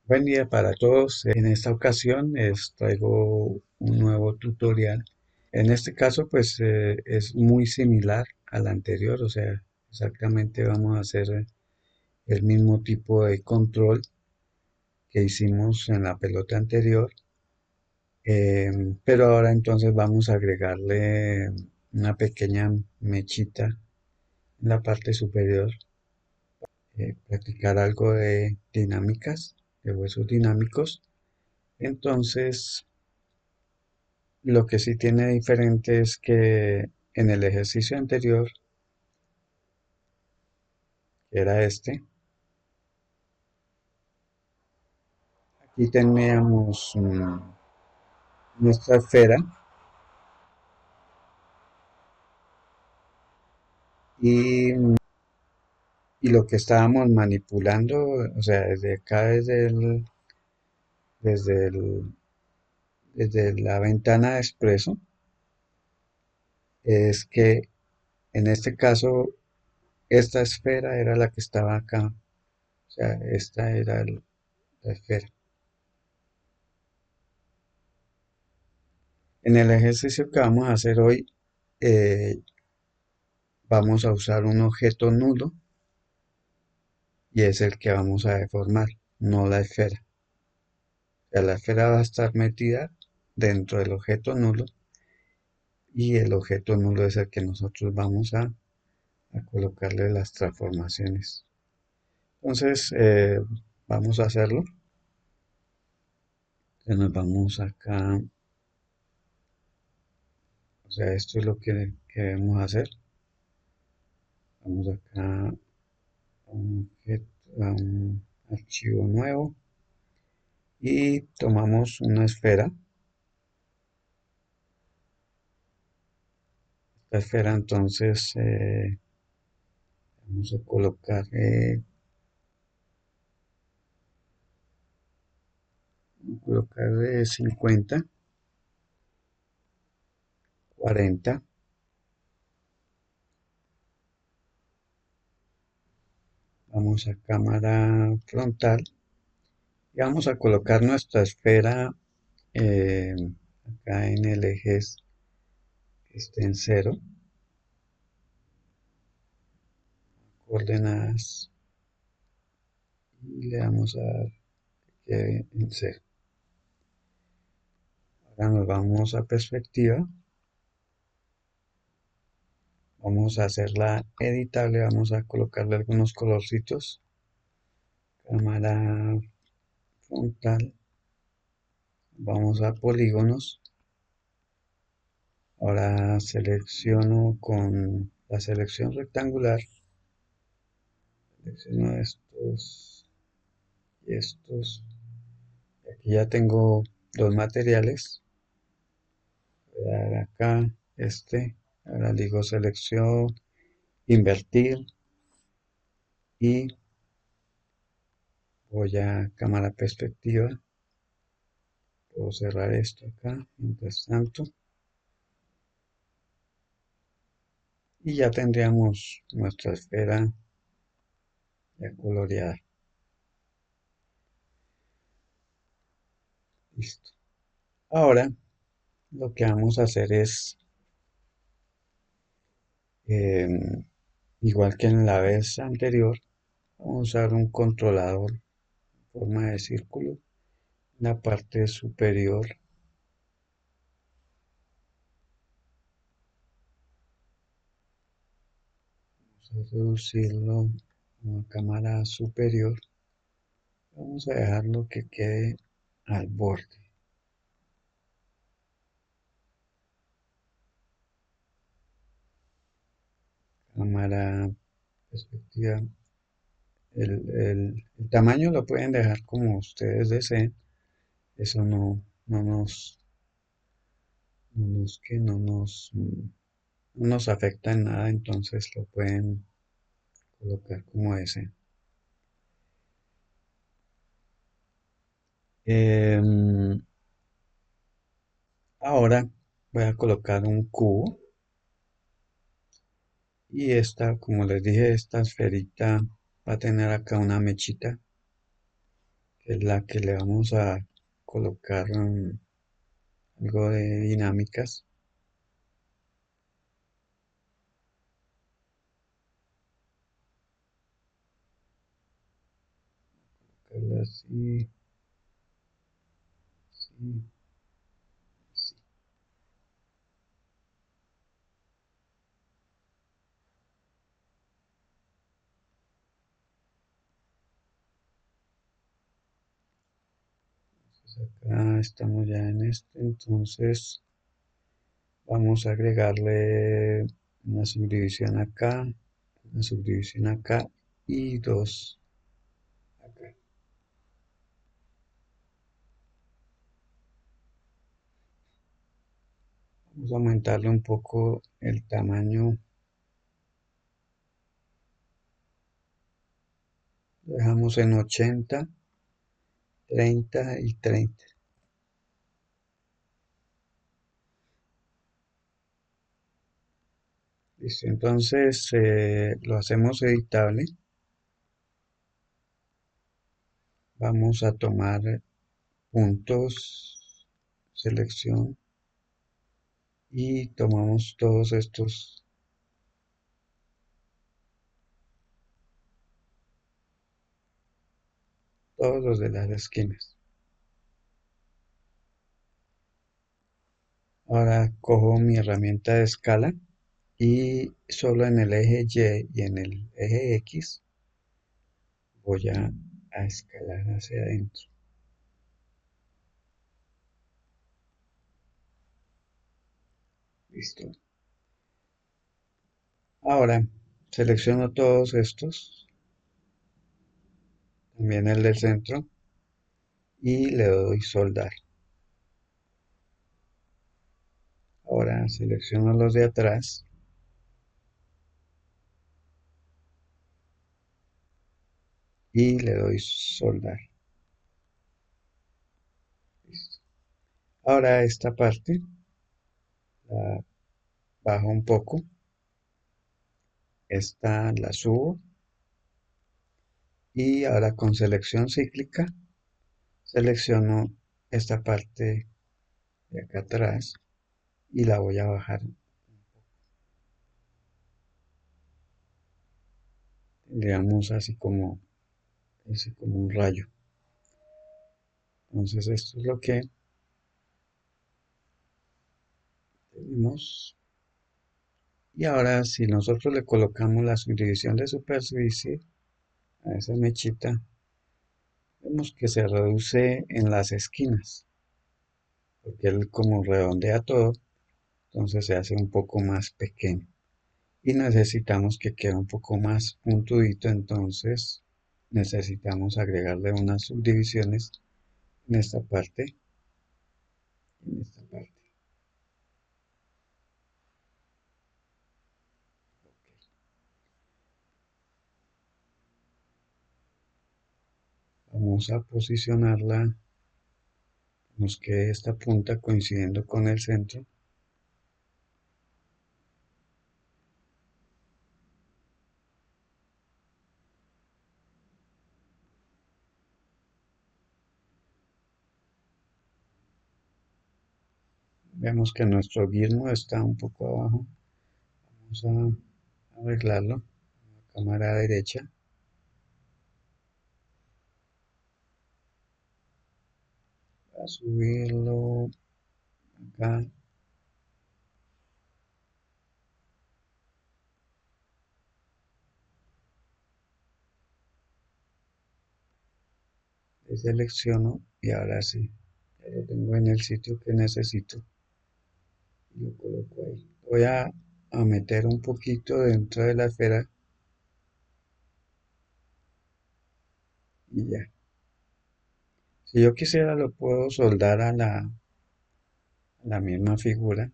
Buen día para todos. En esta ocasión traigo un nuevo tutorial. En este caso, pues es muy similar al anterior, o sea, exactamente vamos a hacer el mismo tipo de control que hicimos en la pelota anterior, pero ahora entonces vamos a agregarle una pequeña mechita en la parte superior, practicar algo de dinámicas, de huesos dinámicos. Entonces, lo que sí tiene diferente es que en el ejercicio anterior, que era este, aquí teníamos nuestra esfera y, y lo que estábamos manipulando, o sea, desde acá, desde el- desde la ventana de expreso, es que en este caso esta esfera era la que estaba acá, o sea, esta era la esfera. En el ejercicio que vamos a hacer hoy, eh, vamos a usar un objeto nulo y es el que vamos a deformar, no la esfera. O sea, la esfera va a estar metida dentro del objeto nulo y el objeto nulo es el que nosotros vamos a colocarle las transformaciones. Entonces, vamos a hacerlo. Entonces nos vamos acá, o sea, esto es lo que debemos hacer. Vamos acá a un archivo nuevo y tomamos una esfera. La esfera entonces vamos a colocar 50, 40. Vamos a cámara frontal y vamos a colocar nuestra esfera eh, acá en el eje que esté en cero, coordenadas, y le damos a dar que en cero. Ahora nos vamos a perspectiva, vamos a hacerla editable, vamos a colocarle algunos colorcitos, cámara frontal, vamos a polígonos. Ahora selecciono con la selección rectangular, selecciono estos y estos. Aquí ya tengo dos materiales. Voy a dar acá ahora digo selección, invertir y voy a cámara perspectiva. Puedo cerrar esto acá, mientras tanto, y ya tendríamos nuestra esfera ya coloreada. Listo. Ahora lo que vamos a hacer es em, igual que en la vez anterior, vamos a usar un controlador en forma de círculo en la parte superior. Vamos a reducirlo a cámara superior. Vamos a dejarlo que quede al borde. Cámara perspectiva. El tamaño lo pueden dejar como ustedes deseen. Eso no nos afecta en nada, entonces lo pueden colocar como deseen. Em, Ahora voy a colocar un cubo y esta, como les dije, esta esferita va a tener acá una mechita que es la que le vamos a colocar algo de dinámicas. Colocarla así, así, así. Entonces acá estamos ya en este, entonces vamos a agregarle una subdivisión acá, una subdivisión acá y dos acá. Vamos a aumentarle un poco el tamaño. Lo dejamos en 80, 30 y 30. Listo, entonces lo hacemos editable. Vamos a tomar puntos, selección y tomamos todos estos, todos los de las esquinas. Ahora cojo mi herramienta de escala y solo en el eje Y y en el eje X voy a escalar hacia adentro. Listo. Ahora selecciono todos estos, también el del centro, y le doy soldar. Ahora selecciono los de atrás y le doy soldar. Listo. Ahora esta parte la bajo un poco, esta la subo y ahora con selección cíclica selecciono esta parte de acá atrás y la voy a bajar. Tendríamos así como un rayo. Entonces esto es lo que tenemos. Y ahora si nosotros le colocamos la subdivisión de superficie a esa mechita, vemos que se reduce en las esquinas, porque él como redondea todo, entonces se hace un poco más pequeño. Y necesitamos que quede un poco más puntudito, entonces necesitamos agregarle unas subdivisiones en esta parte, en esta parte. Vamos a posicionarla, nos quede esta punta coincidiendo con el centro. Vemos que nuestro gizmo está un poco abajo. Vamos a arreglarlo. Cámara derecha. A subirlo acá. Deselecciono y ahora sí. Ya lo tengo en el sitio que necesito. Y lo coloco ahí. Voy a meter un poquito dentro de la esfera y ya. Si yo quisiera lo puedo soldar a la misma figura,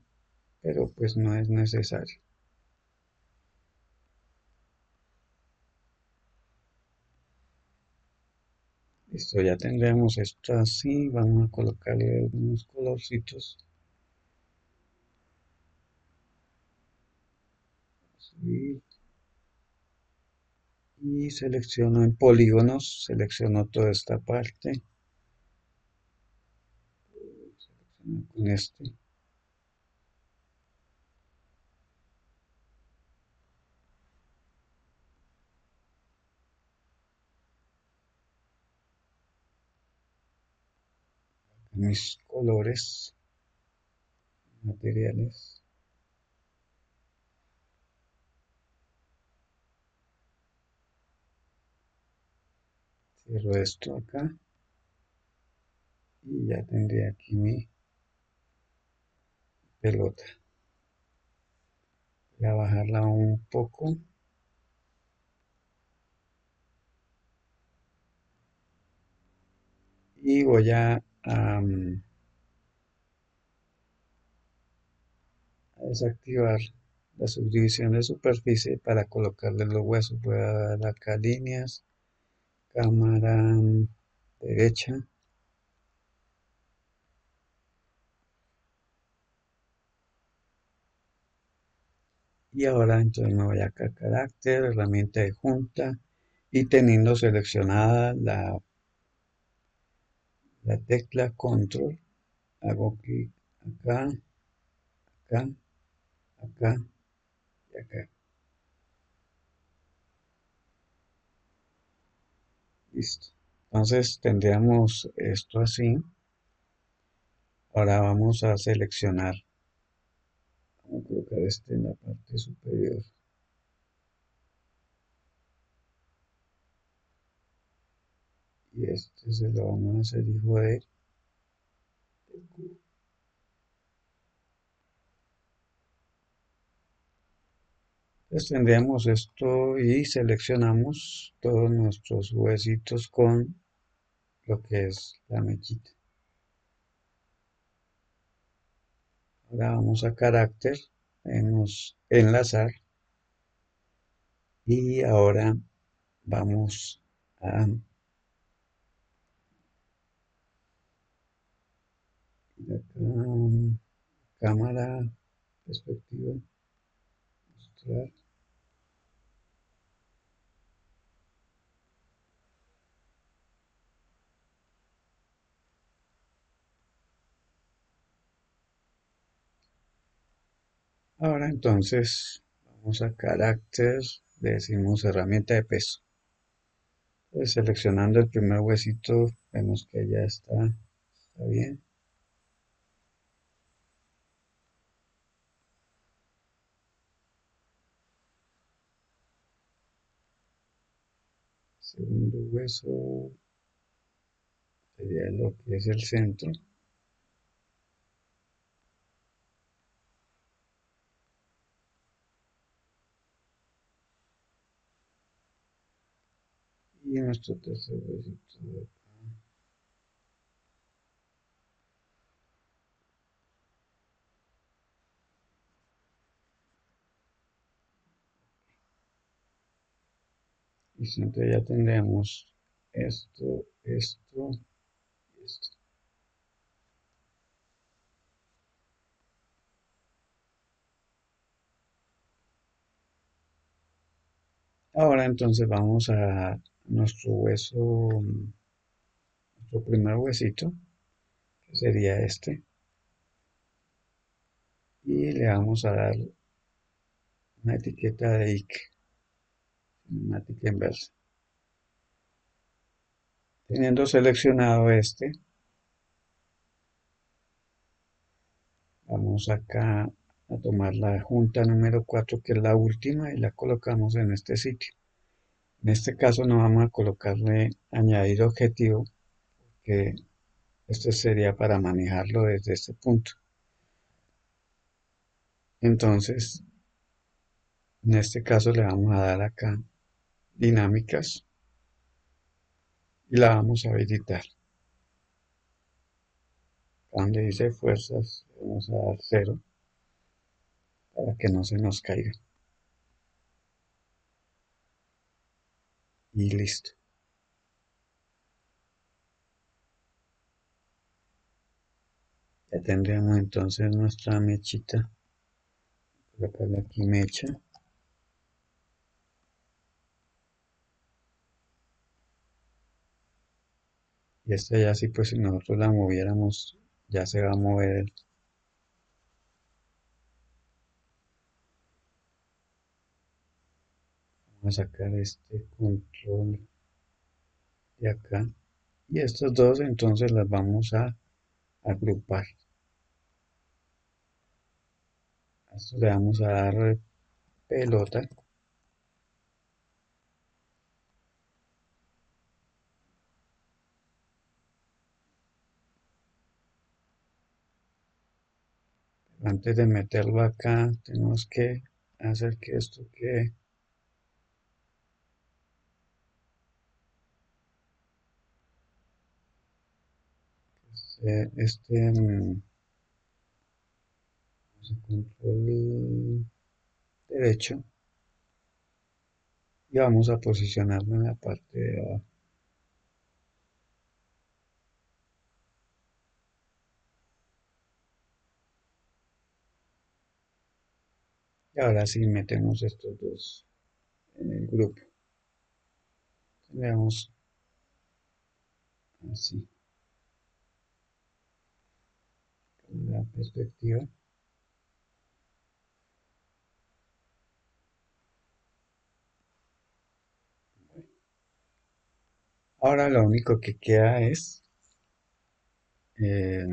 pero pues no es necesario. Listo, ya tendremos esto así. Vamos a colocarle algunos colorcitos. Subir y selecciono en polígonos, selecciono toda esta parte, selecciono con este, mis colores, materiales, cierro esto acá y ya tendré aquí mi pelota. Voy a bajarla un poco y voy a desactivar la subdivisión de superficie para colocarle los huesos. Voy a dar acá líneas, cámara derecha. Y ahora entonces me voy acá a carácter, herramienta de junta y teniendo seleccionada la tecla control, hago clic acá, acá, acá y acá. Listo. Entonces tendríamos esto así. Ahora vamos a seleccionar. Vamos a colocar este en la parte superior. Y este se lo vamos a hacer hijo de cubo. Entonces tendríamos esto y seleccionamos todos nuestros huesitos con lo que es la mechita. Ahora vamos a carácter, tenemos enlazar y ahora vamos a ir acá, cámara, perspectiva, mostrar. Ahora entonces vamos a carácter, le decimos herramienta de peso. Entonces, seleccionando el primer huesito, vemos que ya está bien. Segundo hueso sería lo que es el centro. Y nuestro tercer huesito de acá. Y siempre ya tendremos esto, esto y esto. Ahora entonces vamos a nuestro hueso, nuestro primer huesito, que sería este. Y le vamos a dar una etiqueta de IC, cinemática inversa. Teniendo seleccionado este, vamos acá a tomar la junta número 4 que es la última, y la colocamos en este sitio. En este caso no vamos a colocarle añadir objetivo, que esto sería para manejarlo desde este punto. Entonces, en este caso le vamos a dar acá dinámicas y la vamos a habilitar. Donde dice fuerzas, vamos a dar 0 para que no se nos caiga. Y listo. Ya tendríamos entonces nuestra mechita. Colocarle aquí mecha. Y esta ya sí, pues si nosotros la moviéramos, ya se va a mover. Vamos a sacar este control de acá. Y estos dos entonces las vamos a agrupar. A esto le vamos a dar pelota. Antes de meterlo acá, tenemos que hacer que esto quede. Vamos a control derecho y vamos a posicionarlo en la parte de abajo. Y ahora sí metemos estos dos en el grupo. Le damos así la perspectiva. Ahora lo único que queda es, eh,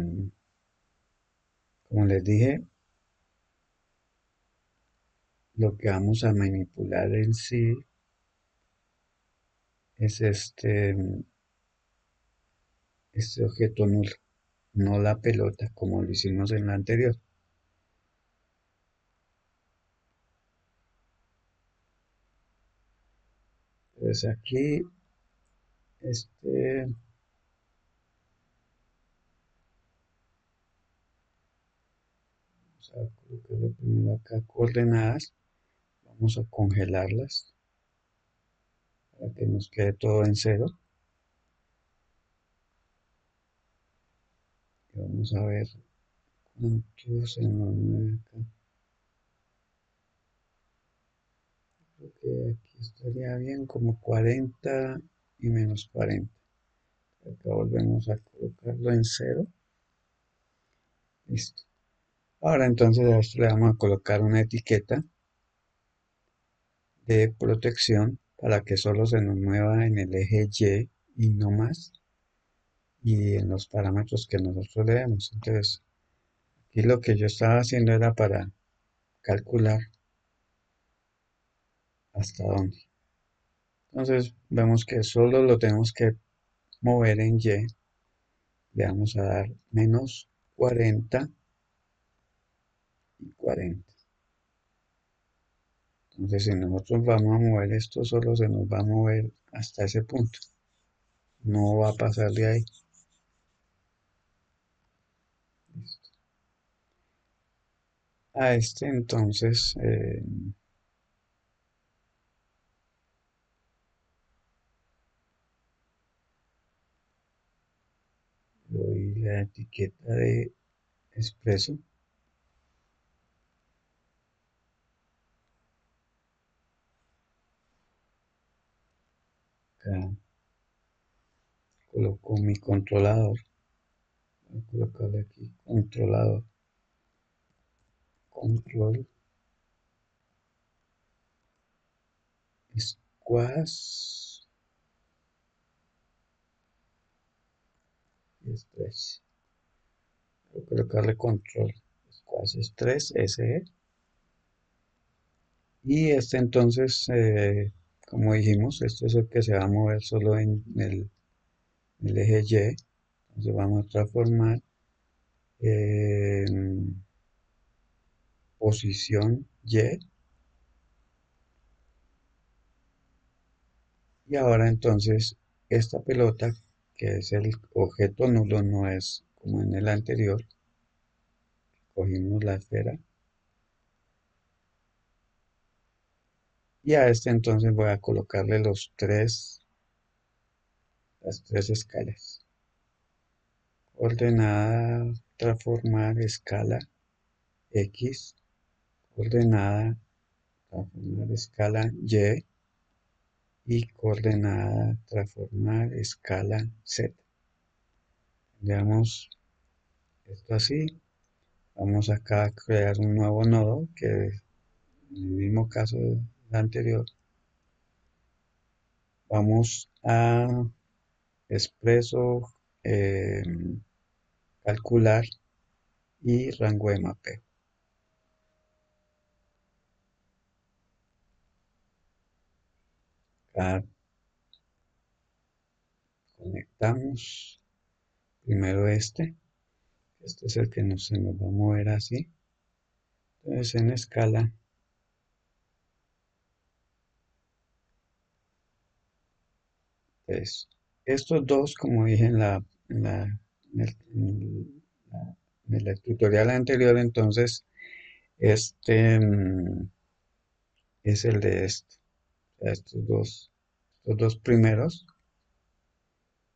como les dije, lo que vamos a manipular en sí es este objeto nulo, no la pelota como lo hicimos en la anterior. Entonces aquí, este, vamos a colocarle primero acá coordenadas, vamos a congelarlas para que nos quede todo en cero. Y vamos a ver cuánto se nos mueve acá. Creo que aquí estaría bien como 40 y menos 40. Acá volvemos a colocarlo en cero. Listo. Ahora entonces a esto le vamos a colocar una etiqueta de protección para que solo se nos mueva en el eje Y no más y en los parámetros que nosotros le demos. Entonces aquí lo que yo estaba haciendo era para calcular hasta dónde. Entonces vemos que solo lo tenemos que mover en Y. Le vamos a dar menos 40 y 40. Entonces si nosotros vamos a mover esto, solo se nos va a mover hasta ese punto. No va a pasar de ahí. Listo. A este entonces doy la etiqueta de expreso. Acá coloco mi controlador. Voy a colocarle aquí controlador. Control. Squash. Y stretch. Voy a colocarle control. Squash stretch SE. Y este entonces, como dijimos, este es el que se va a mover solo en el eje Y. Entonces vamos a transformar en posición Y. Y ahora entonces esta pelota, que es el objeto nulo, no es como en el anterior. Cogimos la esfera. Y a este entonces voy a colocarle las tres escalas. Ordenada, transformar, escala X. Ordenada, transformar, escala Y coordenada transformar escala Z. Dejamos esto así. Vamos acá a crear un nuevo nodo que en el mismo caso del anterior. Vamos a expreso, eh, calcular y rango de mapeo. Acá conectamos primero este es el que se nos va a mover así. Entonces en escala pues estos dos, como dije en el tutorial anterior, entonces este es el de este. O sea, estos dos primeros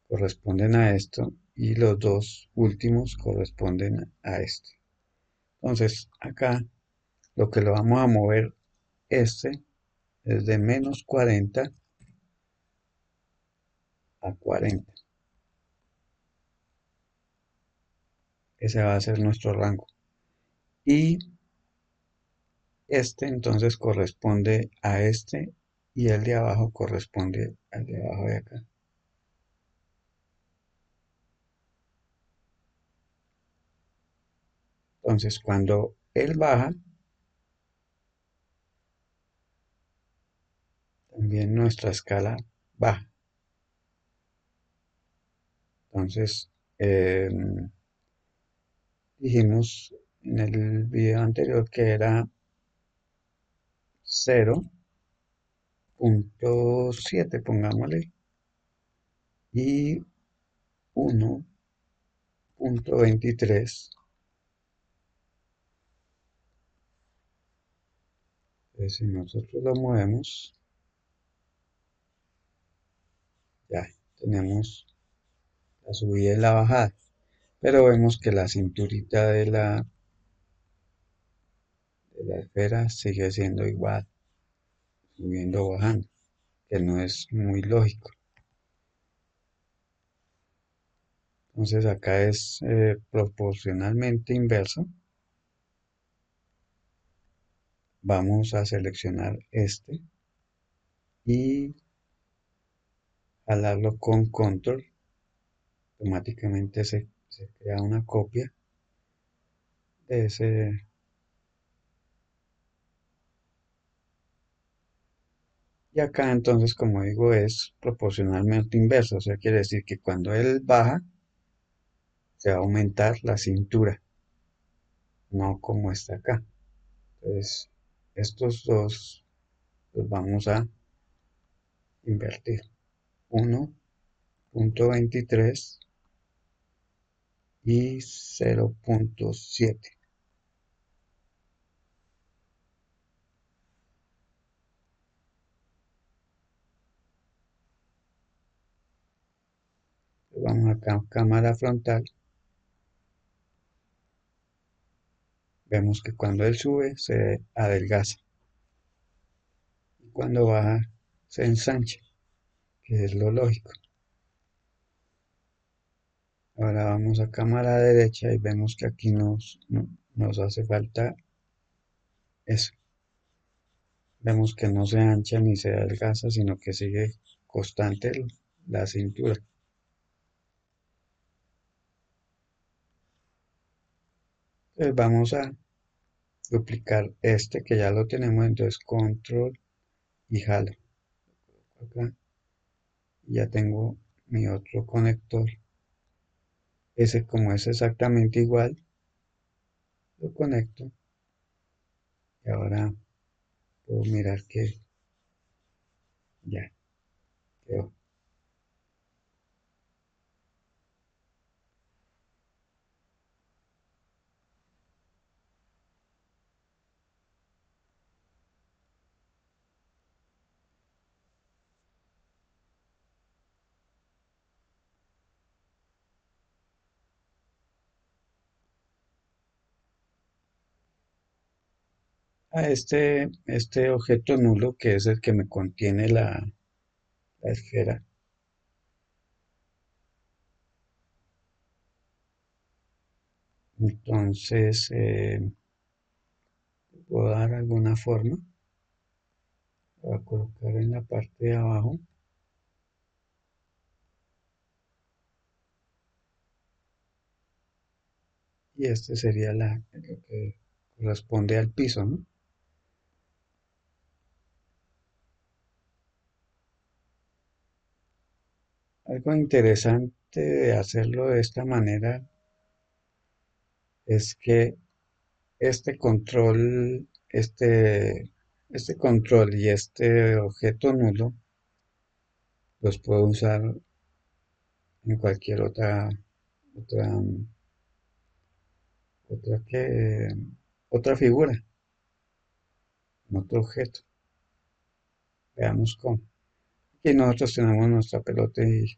corresponden a esto y los dos últimos corresponden a este. Entonces acá lo que lo vamos a mover este es de -40 a 40. Ese va a ser nuestro rango. Y este entonces corresponde a este y el de abajo corresponde al de abajo de acá. Entonces cuando él baja, también nuestra escala baja. Entonces dijimos en el video anterior que era 0.7, pongámosle, y 1.23. Entonces si nosotros lo movemos, ya tenemos la subida y la bajada. Pero vemos que la cinturita de la esfera sigue siendo igual, subiendo o bajando, que no es muy lógico. Entonces acá es proporcionalmente inverso. Vamos a seleccionar este y jalarlo con control. Automáticamente se crea una copia de ese. Y acá entonces, como digo, es proporcionalmente inverso. O sea, quiere decir que cuando él baja, se va a aumentar la cintura, no como está acá. Entonces, estos dos los vamos a invertir. 1.23 y 0.7. Vamos acá a cámara frontal. Vemos que cuando él sube se adelgaza y cuando baja se ensancha, que es lo lógico. Ahora vamos a cámara derecha y vemos que aquí nos hace falta eso. Vemos que no se ancha ni se adelgaza, sino que sigue constante la cintura. Entonces vamos a duplicar este que ya lo tenemos, entonces control y jalo. Acá ya tengo mi otro conector. Ese como es exactamente igual, lo conecto y ahora puedo mirar que ya quedó. A este objeto nulo que es el que me contiene la esfera, Entonces, puedo dar alguna forma. Voy a colocar en la parte de abajo. Y este sería lo que corresponde al piso, ¿no? Algo interesante de hacerlo de esta manera es que este control, este control y este objeto nulo los puedo usar en cualquier otra, otra otra figura, en otro objeto. Veamos cómo. Aquí nosotros tenemos nuestra pelota y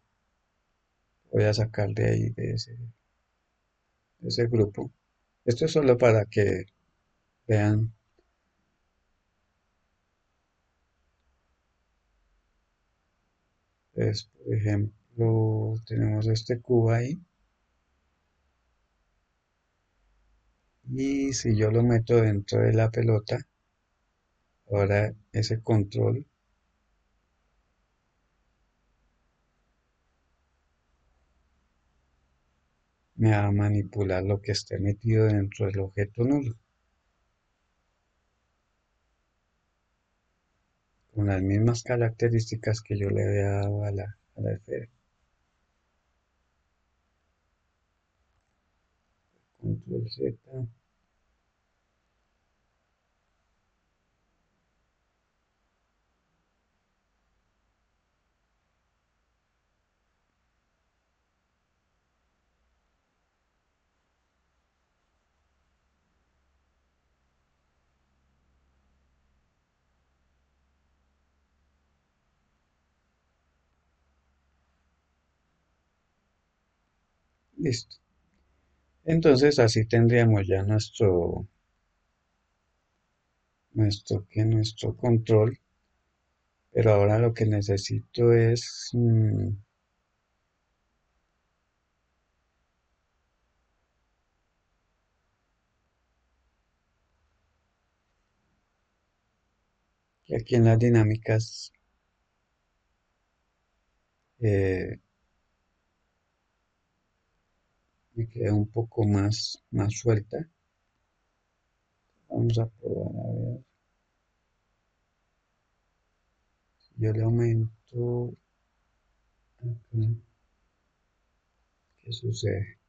voy a sacar de ahí, de ese grupo. Esto es solo para que vean, pues, por ejemplo, tenemos este cubo ahí. Y si yo lo meto dentro de la pelota, ahora ese control me va a manipular lo que esté metido dentro del objeto nulo, con las mismas características que yo le había dado a la esfera. Control Z, listo. Entonces así tendríamos ya nuestro control, pero ahora lo que necesito es que aquí en las dinámicas eh, me quede un poco más suelta. Vamos a probar a ver. Yo le aumento acá. ¿Qué sucede?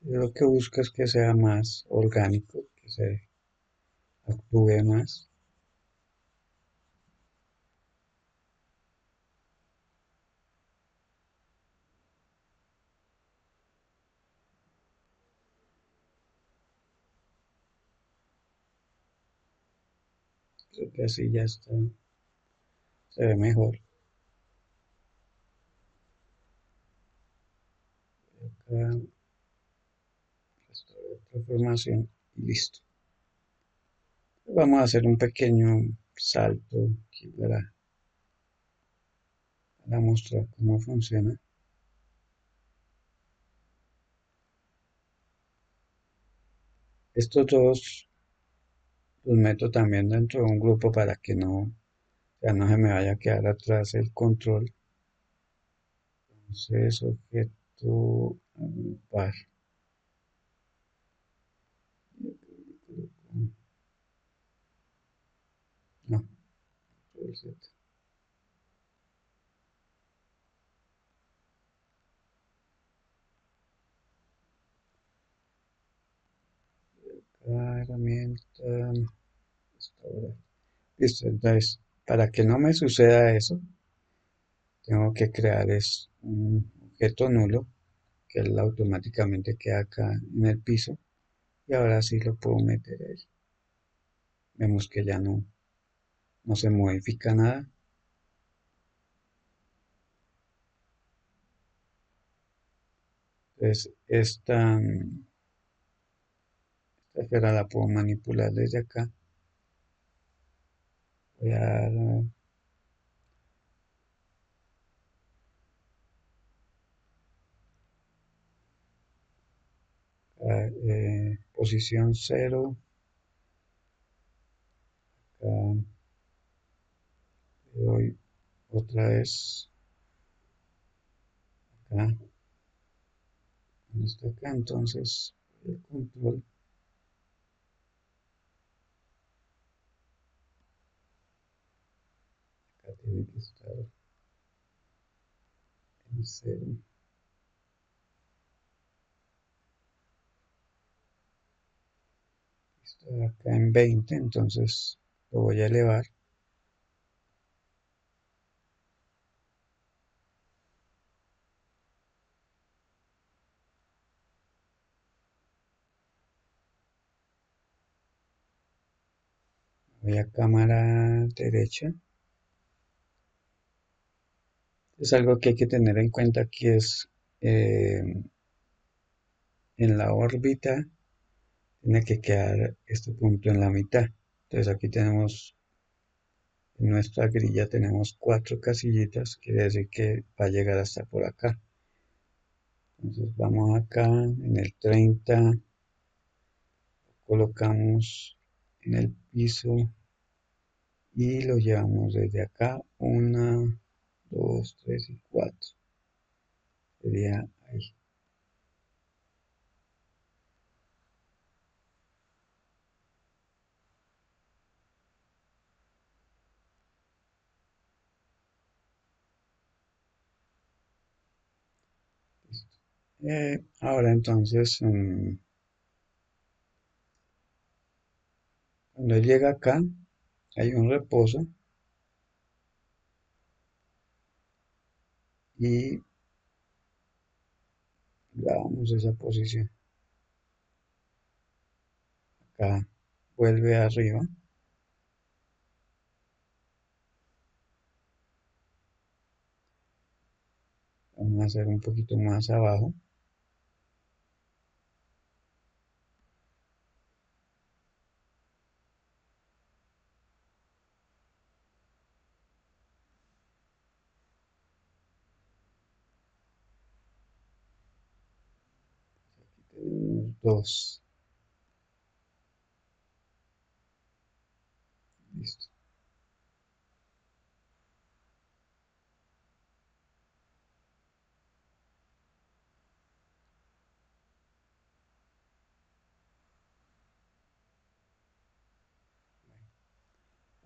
Yo lo que busco es que sea más orgánico, que se actúe más. Creo que así ya está, se ve mejor. Acá restaurar transformación y listo. Vamos a hacer un pequeño salto aquí para mostrar cómo funciona. Estos dos los meto también dentro de un grupo para que ya no se me vaya a quedar atrás el control. Entonces, objeto par. No, control Z. herramienta, restaurar. Listo, entonces, para que no me suceda eso, tengo que crear es un objeto nulo, que él automáticamente queda acá en el piso, y ahora sí lo puedo meter ahí. Vemos que ya no se modifica nada. Entonces, esta esfera la puedo manipular desde acá. Voy a dar posición cero. Acá le doy otra vez. Acá. Está acá. Entonces, el control. Acá tiene que estar en cero. Está acá en 20. Entonces, lo voy a elevar. Voy a cámara derecha. Es algo que hay que tener en cuenta aquí es eh, en la órbita tiene que quedar este punto en la mitad. Entonces aquí tenemos, en nuestra grilla tenemos 4 casillitas, quiere decir que va a llegar hasta por acá. Entonces vamos acá en el 30, colocamos en el piso y lo llevamos desde acá, 1, 2, 3 y 4. Sería ahí. Ahora entonces, cuando llega acá, hay un reposo y grabamos esa posición. Acá vuelve arriba. Vamos a hacer un poquito más abajo. Tenemos dos. Listo.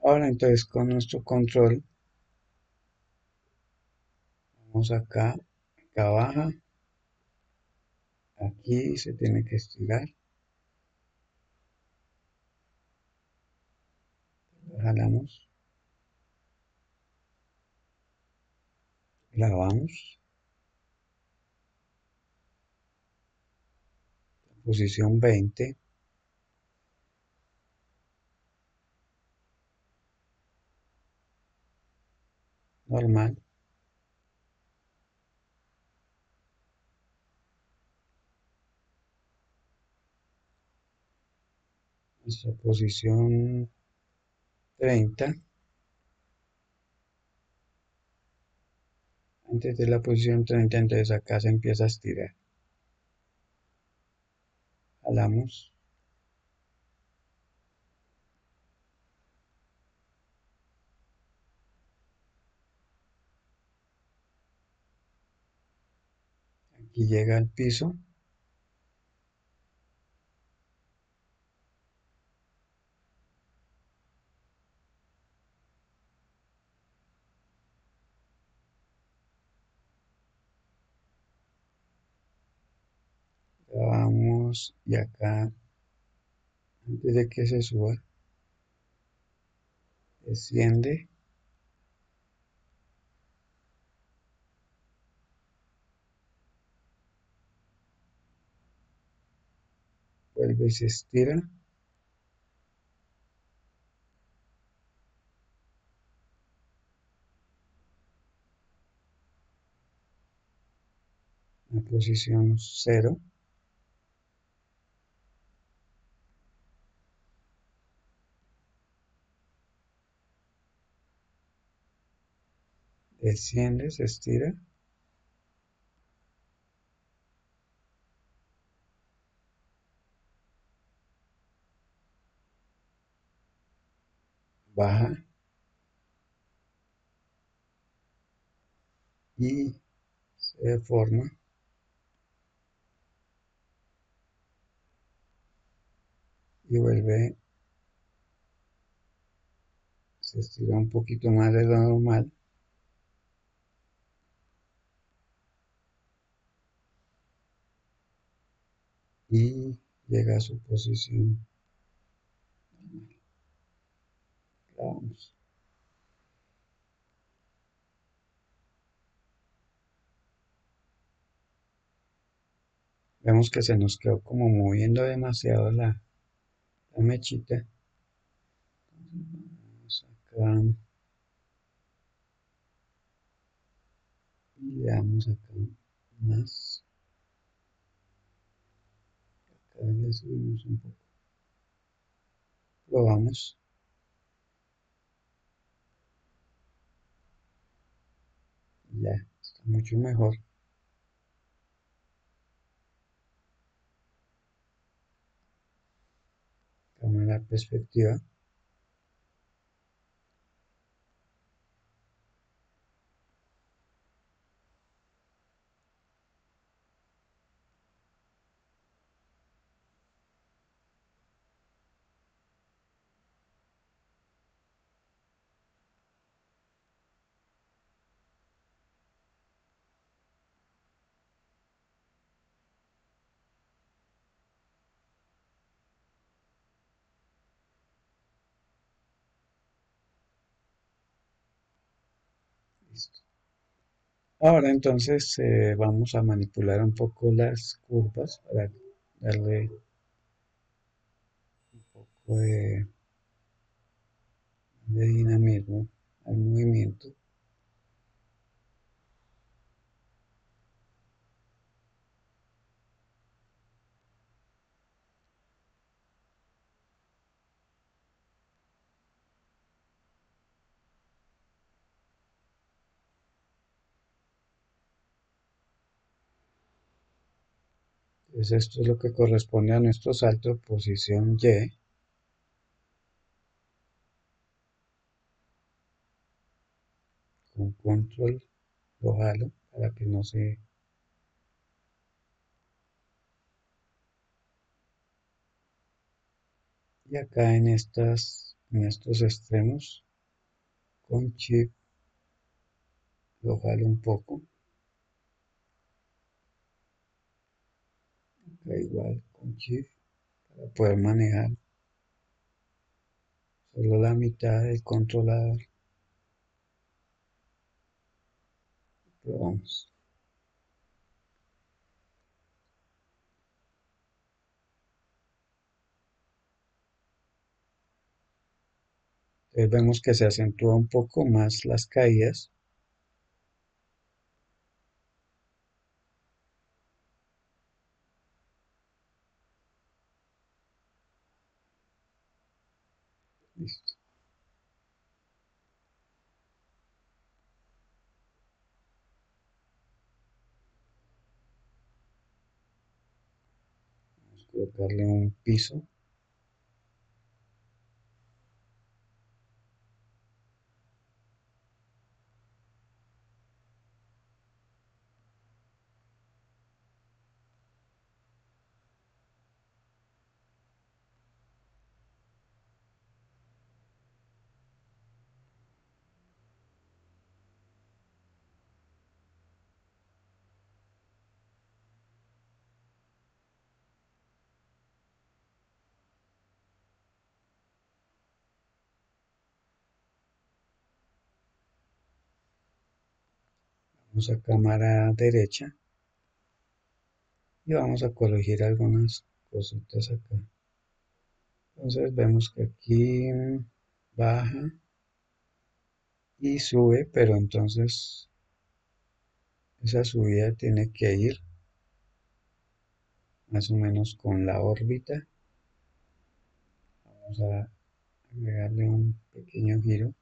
Ahora entonces con nuestro control, vamos acá, acá baja, aquí se tiene que estirar, jalamos, clavamos, posición 20, normal, nuestra posición 30, antes de la posición 30, entonces acá se empieza a estirar, jalamos, aquí llega al piso, grabamos y acá Antes de que se suba, desciende, vuelve y se estira. La posición cero, desciende, se estira, baja y se deforma y vuelve, se estira un poquito más de lo normal y llega a su posición. Vamos. Vemos que se nos quedó como moviendo demasiado la mechita. Vamos acá y le damos acá más. Acá le subimos un poco. Probamos. Ya, está mucho mejor. Cambia la perspectiva. Listo. Ahora entonces vamos a manipular un poco las curvas para darle un poco de dinamismo al movimiento. Entonces esto es lo que corresponde a nuestro salto, posición Y, con control lo jalo para que no se... Y acá en estos extremos, con Shift lo jalo un poco. Acá igual con Shift para poder manejar solo la mitad del controlador. Probamos. Entonces vemos que se acentúa un poco más las caídas. Listo. Vamos a colocarle un piso. vamos a cámara derecha y vamos a corregir algunas cositas acá. Entonces vemos que aquí baja y sube, pero entonces esa subida tiene que ir más o menos con la órbita. Vamos a agregarle un pequeño giro.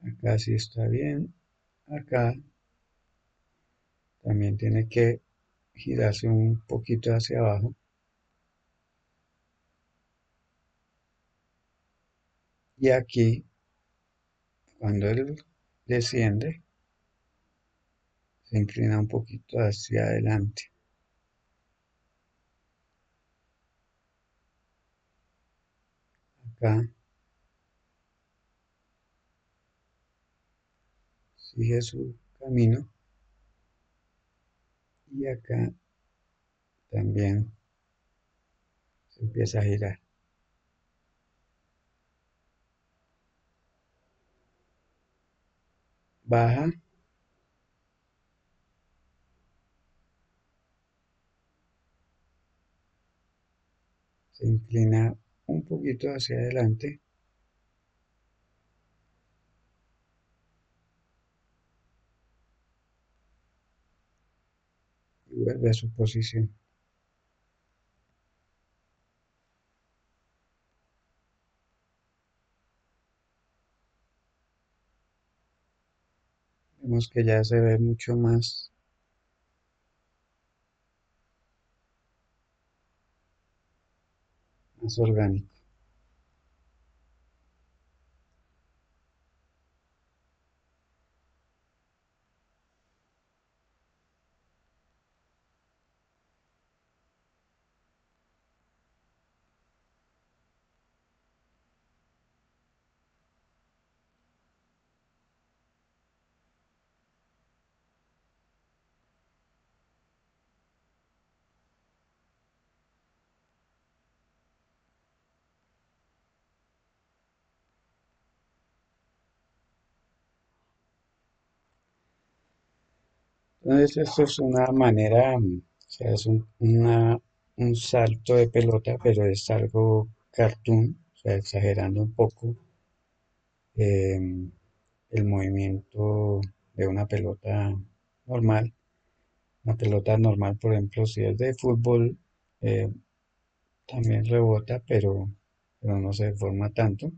Acá sí está bien. Acá también tiene que girarse un poquito hacia abajo. Y aquí, cuando él desciende, se inclina un poquito hacia adelante. Acá sigue su camino y acá también se empieza a girar. Baja, se inclina un poquito hacia adelante y vuelve a su posición. Vemos que ya se ve mucho más orgánico. Entonces esto es una manera, o sea, es un salto de pelota, pero es algo cartoon, o sea, exagerando un poco el movimiento de una pelota normal. Una pelota normal, por ejemplo, si es de fútbol, eh, también rebota, pero no se deforma tanto.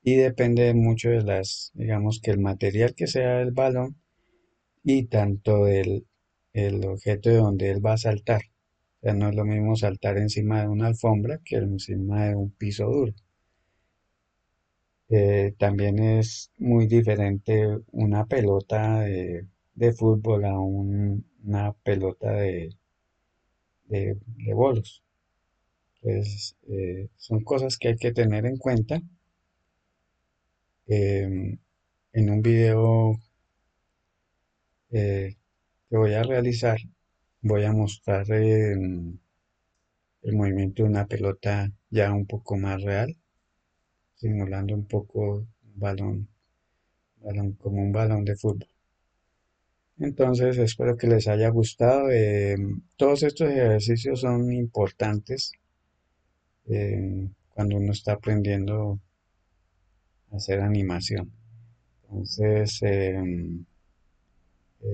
Y depende mucho de digamos que el material que sea el balón y tanto el objeto de donde él va a saltar. O sea, no es lo mismo saltar encima de una alfombra que encima de un piso duro. También es muy diferente una pelota de fútbol a una pelota de bolos. Entonces, son cosas que hay que tener en cuenta. En un video que voy a realizar, voy a mostrar el movimiento de una pelota ya un poco más real, simulando un poco un balón como un balón de fútbol. Entonces, espero que les haya gustado. Todos estos ejercicios son importantes cuando uno está aprendiendo a hacer animación. Entonces,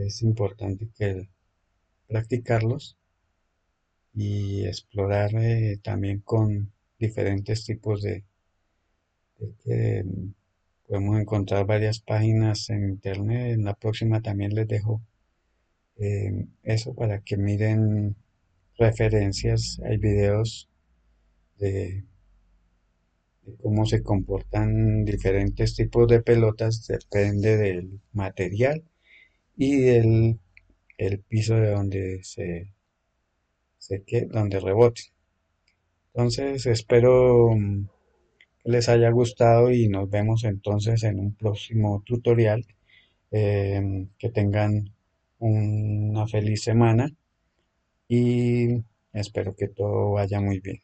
es importante que practicarlos y explorar también con diferentes tipos de podemos encontrar varias páginas en internet. En la próxima también les dejo eso para que miren referencias. Hay videos de, de cómo se comportan diferentes tipos de pelotas, depende del material y del el piso de donde donde rebote. Entonces espero que les haya gustado y nos vemos entonces en un próximo tutorial. Que tengan una feliz semana y Espero que todo vaya muy bien.